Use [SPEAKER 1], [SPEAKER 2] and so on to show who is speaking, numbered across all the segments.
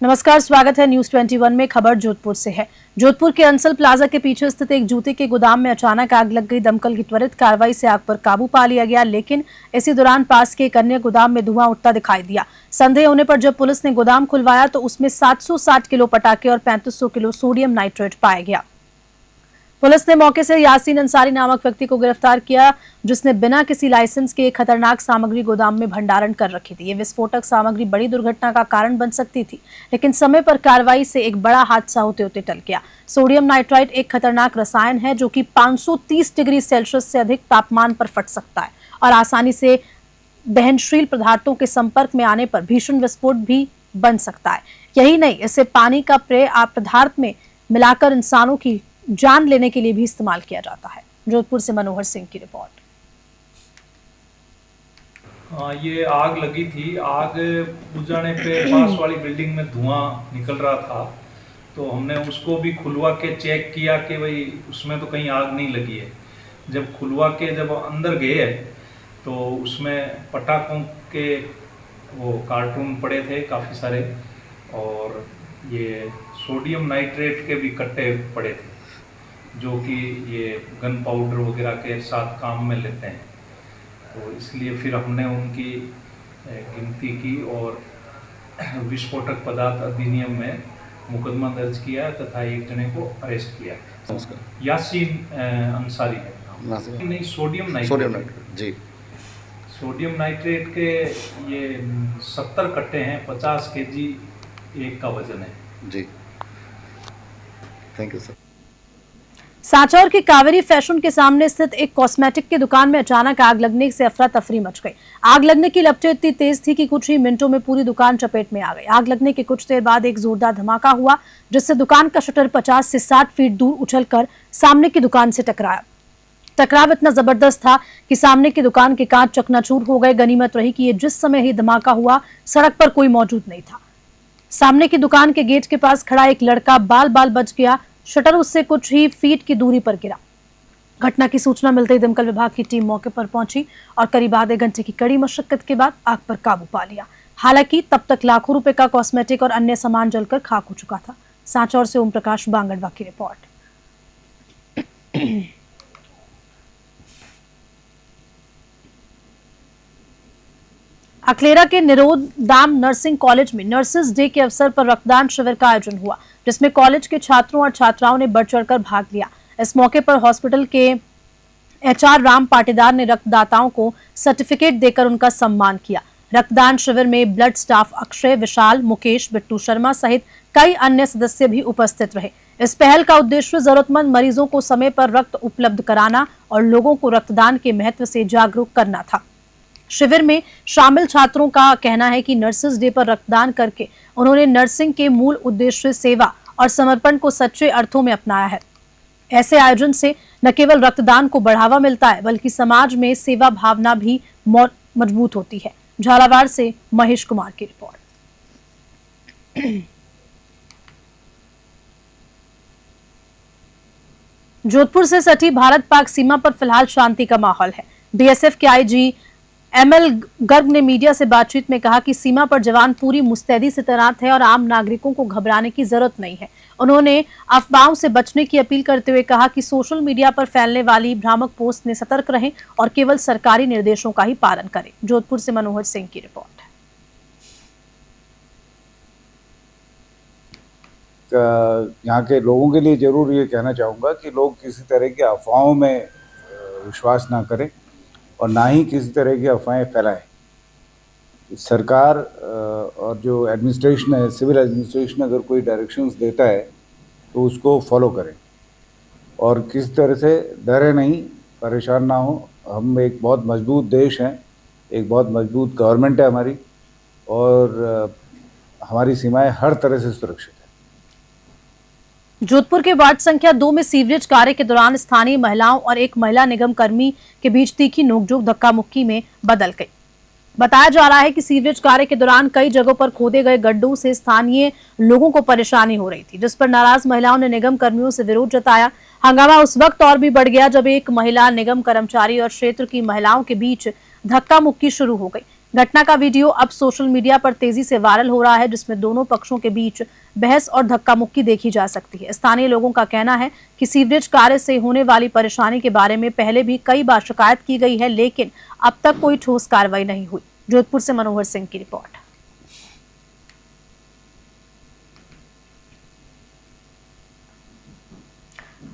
[SPEAKER 1] नमस्कार, स्वागत है न्यूज 21 में। खबर जोधपुर से है। जोधपुर के अंसल प्लाजा के पीछे स्थित एक जूते के गोदाम में अचानक आग लग गई। दमकल की त्वरित कार्रवाई से आग पर काबू पा लिया गया, लेकिन इसी दौरान पास के एक अन्य गोदाम में धुआं उठता दिखाई दिया। संदेह होने पर जब पुलिस ने गोदाम खुलवाया तो उसमें 760 किलो पटाखे और 3500 किलो सोडियम नाइट्रेट पाया गया। पुलिस ने मौके से यासीन अंसारी नामक व्यक्ति को गिरफ्तार किया, जिसने बिना किसी लाइसेंस के खतरनाक सामग्री गोदाम में भंडारण कर रखी थी। ये विस्फोटक सामग्री बड़ी दुर्घटना का कारण बन सकती थी, लेकिन समय पर कार्रवाई से एक बड़ा हादसा होते होते टल गया। सोडियम नाइट्राइट एक खतरनाक रसायन है जो कि 530 डिग्री सेल्सियस से अधिक तापमान पर फट सकता है और आसानी से दहनशील पदार्थों के संपर्क में आने पर भीषण विस्फोट भी बन सकता है। यही नहीं, इसे पानी का पेय पदार्थ में मिलाकर इंसानों की जान लेने के लिए भी इस्तेमाल किया जाता है। जोधपुर से मनोहर सिंह की रिपोर्ट।
[SPEAKER 2] ये आग लगी थी। आग बुझाने पे पास वाली बिल्डिंग में धुआं निकल रहा था, तो हमने उसको भी खुलवा के चेक किया कि भाई उसमें तो कहीं आग नहीं लगी है। जब खुलवा के जब अंदर गए तो उसमें पटाखों के वो कार्टून पड़े थे काफ़ी सारे, और ये सोडियम नाइट्रेट के भी कट्टे पड़े थे जो कि ये गन पाउडर वगैरह के साथ काम में लेते हैं। तो इसलिए फिर हमने उनकी गिनती की और विस्फोटक पदार्थ अधिनियम में मुकदमा दर्ज किया तथा एक जने को अरेस्ट किया। यासीन अंसारी है। नहीं, सोडियम नाइट्रेट
[SPEAKER 3] जी।
[SPEAKER 2] सोडियम नाइट्रेट के ये 70 कट्टे हैं, 50 केजी एक का वजन है।
[SPEAKER 3] जी, थैंक यू सर।
[SPEAKER 1] सांचौर की कावेरी फैशन के सामने स्थित एक कॉस्मेटिक की दुकान में अचानक आग लगने से अफरा तफरी मच गई। आग लगने की लपटें इतनी तेज थी कि कुछ ही मिनटों में पूरी दुकान चपेट में आ गई। आग लगने के कुछ देर बाद एक जोरदार धमाका हुआ, जिससे दुकान का शटर 50 से 60 फीट दूर उछलकर सामने की दुकान से टकराया। टकराव इतना जबरदस्त था कि सामने की दुकान के कांच चकनाचूर हो गए। गनीमत रही कि ये जिस समय ही धमाका हुआ सड़क पर कोई मौजूद नहीं था। सामने की दुकान के गेट के पास खड़ा एक लड़का बाल बाल बच गया। शटर उससे कुछ ही फीट की दूरी पर गिरा। घटना की सूचना मिलते ही दमकल विभाग की टीम मौके पर पहुंची और करीब आधे घंटे की कड़ी मशक्कत के बाद आग पर काबू पा लिया। हालांकि तब तक लाखों रुपए का कॉस्मेटिक और अन्य सामान जलकर खाक हो चुका था। सांचौर से ओम प्रकाश बांगड़वा की रिपोर्ट। अकलेरा के निरोधाम नर्सिंग कॉलेज में नर्सेस डे के अवसर पर रक्तदान शिविर का आयोजन हुआ, जिसमें कॉलेज के छात्रों और छात्राओं ने बढ़ चढ़कर भाग लिया। इस मौके पर हॉस्पिटल के HR राम पाटीदार ने रक्तदाताओं को सर्टिफिकेट देकर उनका सम्मान किया। रक्तदान शिविर में ब्लड स्टाफ अक्षय, विशाल, मुकेश, बिट्टू शर्मा सहित कई अन्य सदस्य भी उपस्थित रहे। इस पहल का उद्देश्य जरूरतमंद मरीजों को समय पर रक्त उपलब्ध कराना और लोगों को रक्तदान के महत्व से जागरूक करना था। शिविर में शामिल छात्रों का कहना है कि नर्सेस डे पर रक्तदान करके उन्होंने नर्सिंग के मूल उद्देश्य सेवा और समर्पण को सच्चे अर्थों में अपनाया है। ऐसे आयोजन से न केवल रक्तदान को बढ़ावा मिलता है, बल्कि समाज में सेवा भावना भी मजबूत होती है। झालावाड़ से महेश कुमार की रिपोर्ट। जोधपुर से सटी भारत पाक सीमा पर फिलहाल शांति का माहौल है। BSF के IG ML गर्ग ने मीडिया से बातचीत में कहा कि सीमा पर जवान पूरी मुस्तैदी से तैनात है और आम नागरिकों को घबराने की जरूरत नहीं है। उन्होंने अफवाहों से बचने की अपील करते हुए कहा कि सोशल मीडिया पर फैलने वाली भ्रामक पोस्ट में सतर्क रहें और केवल सरकारी निर्देशों का ही पालन करें। जोधपुर से मनोहर सिंह की रिपोर्ट।
[SPEAKER 4] यहाँ के लोगों के लिए जरूर ये कहना चाहूँगा कि लोग किसी तरह की अफवाहों में विश्वास ना करें और ना ही किसी तरह की अफवाहें फैलाएं। सरकार और जो एडमिनिस्ट्रेशन है, सिविल एडमिनिस्ट्रेशन अगर कोई डायरेक्शंस देता है तो उसको फॉलो करें और किसी तरह से डरे नहीं, परेशान ना हो। हम एक बहुत मजबूत देश हैं, एक बहुत मजबूत गवर्नमेंट है हमारी, और हमारी सीमाएं हर तरह से सुरक्षित है।
[SPEAKER 1] जोधपुर के वार्ड संख्या 2 में सीवरेज कार्य के दौरान स्थानीय महिलाओं और एक महिला निगम कर्मी के बीच तीखी नोकझोंक धक्का मुक्की में बदल गई। बताया जा रहा है कि सीवरेज कार्य के दौरान कई जगहों पर खोदे गए गड्ढों से स्थानीय लोगों को परेशानी हो रही थी, जिस पर नाराज महिलाओं ने निगम कर्मियों से विरोध जताया। हंगामा उस वक्त और भी बढ़ गया जब एक महिला निगम कर्मचारी और क्षेत्र की महिलाओं के बीच धक्का मुक्की शुरू हो गई। घटना का वीडियो अब सोशल मीडिया पर तेजी से वायरल हो रहा है, जिसमें दोनों पक्षों के बीच बहस और धक्का मुक्की देखी जा सकती है। स्थानीय लोगों का कहना है कि सीवरेज कार्य से होने वाली परेशानी के बारे में पहले भी कई बार शिकायत की गई है, लेकिन अब तक कोई ठोस कार्रवाई नहीं हुई। जोधपुर से मनोहर सिंह की रिपोर्ट।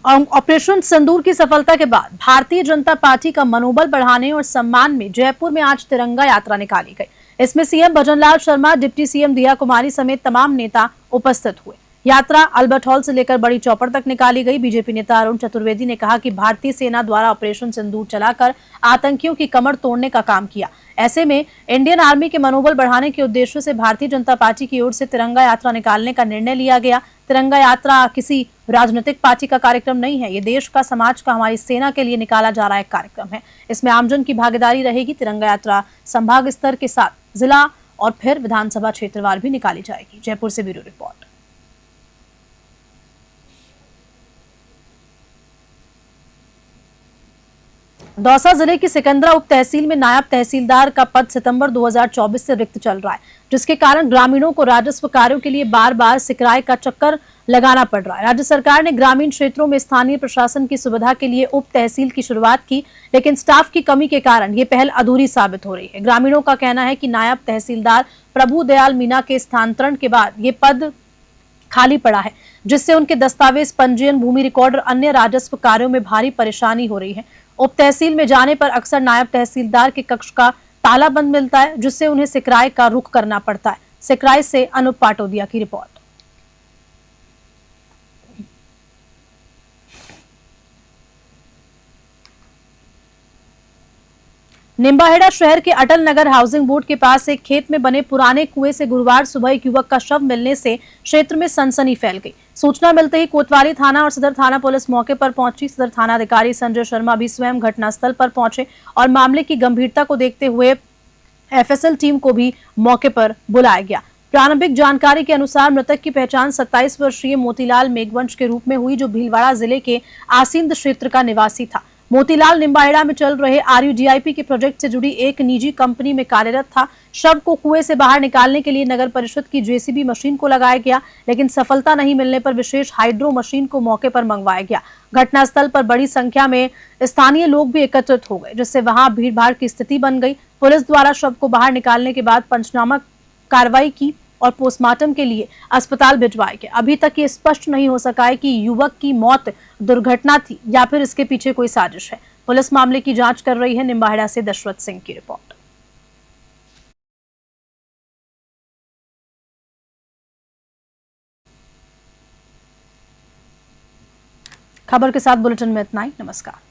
[SPEAKER 1] ऑपरेशन सिंदूर की सफलता के बाद भारतीय जनता पार्टी का मनोबल बढ़ाने और सम्मान में जयपुर में आज तिरंगा यात्रा निकाली गई। इसमें CM Bhajanlal Sharma, deputy CM दिया कुमारी समेत तमाम नेता उपस्थित हुए। यात्रा अल्बर्ट हॉल से लेकर बड़ी चौपड़ तक निकाली गई। बीजेपी नेता अरुण चतुर्वेदी ने कहा कि भारतीय सेना द्वारा ऑपरेशन सिंदूर चलाकर आतंकियों की कमर तोड़ने का काम किया। ऐसे में इंडियन आर्मी के मनोबल बढ़ाने के उद्देश्य से भारतीय जनता पार्टी की ओर से तिरंगा यात्रा निकालने का निर्णय लिया गया। तिरंगा यात्रा किसी राजनीतिक पार्टी का कार्यक्रम नहीं है, ये देश का, समाज का, हमारी सेना के लिए निकाला जा रहा एक कार्यक्रम है। इसमें आमजन की भागीदारी रहेगी। तिरंगा यात्रा संभाग स्तर के साथ जिला और फिर विधानसभा क्षेत्रवार भी निकाली जाएगी। जयपुर से ब्यूरो रिपोर्ट। दौसा जिले की सिकंदरा उप तहसील में नायब तहसीलदार का पद सितंबर 2024 से रिक्त चल रहा है, जिसके कारण ग्रामीणों को राजस्व कार्यों के लिए बार बार सिकराई का चक्कर लगाना पड़ रहा है। राज्य सरकार ने ग्रामीण क्षेत्रों में स्थानीय प्रशासन की सुविधा के लिए उप तहसील की शुरुआत की, लेकिन स्टाफ की कमी के कारण ये पहल अधूरी साबित हो रही है। ग्रामीणों का कहना है कि नायब तहसीलदार प्रभु दयाल मीणा के स्थानांतरण के बाद ये पद खाली पड़ा है, जिससे उनके दस्तावेज, पंजीयन, भूमि रिकॉर्ड और अन्य राजस्व कार्यों में भारी परेशानी हो रही है। उप तहसील में जाने पर अक्सर नायब तहसीलदार के कक्ष का ताला बंद मिलता है, जिससे उन्हें सिकराई का रुख करना पड़ता है। सिकराई से अनूप पाटोदिया की रिपोर्ट। निम्बाहेड़ा शहर के अटल नगर हाउसिंग बोर्ड के पास एक खेत में बने पुराने कुएं से गुरुवार सुबह एक युवक का शव मिलने से क्षेत्र में सनसनी फैल गई। सूचना मिलते ही कोतवाली थाना और सदर थाना पुलिस मौके पर पहुंची। सदर थानाधिकारी संजय शर्मा भी स्वयं घटनास्थल पर पहुंचे और मामले की गंभीरता को देखते हुए एफएसएल टीम को भी मौके पर बुलाया गया। प्रारंभिक जानकारी के अनुसार मृतक की पहचान 27 वर्षीय मोतीलाल मेघवंश के रूप में हुई, जो भीलवाड़ा जिले के आसींद क्षेत्र का निवासी था। मोतीलाल निम्बाहेड़ा में चल रहे आरयूडीआईपी के प्रोजेक्ट से जुड़ी एक निजी कंपनी में कार्यरत था। शव को कुएं से बाहर निकालने के लिए नगर परिषद की जेसीबी मशीन को लगाया गया, लेकिन सफलता नहीं मिलने पर विशेष हाइड्रो मशीन को मौके पर मंगवाया गया। घटनास्थल पर बड़ी संख्या में स्थानीय लोग भी एकत्रित हो गए, जिससे वहां भीड़भाड़ की स्थिति बन गई। पुलिस द्वारा शव को बाहर निकालने के बाद पंचनामा कार्रवाई की और पोस्टमार्टम के लिए अस्पताल भिजवाए गए। अभी तक ये स्पष्ट नहीं हो सका है कि युवक की मौत दुर्घटना थी या फिर इसके पीछे कोई साजिश है। पुलिस मामले की जांच कर रही है। निम्बाहेड़ा से दशरथ सिंह की रिपोर्ट। खबर के साथ बुलेटिन में इतना ही। नमस्कार।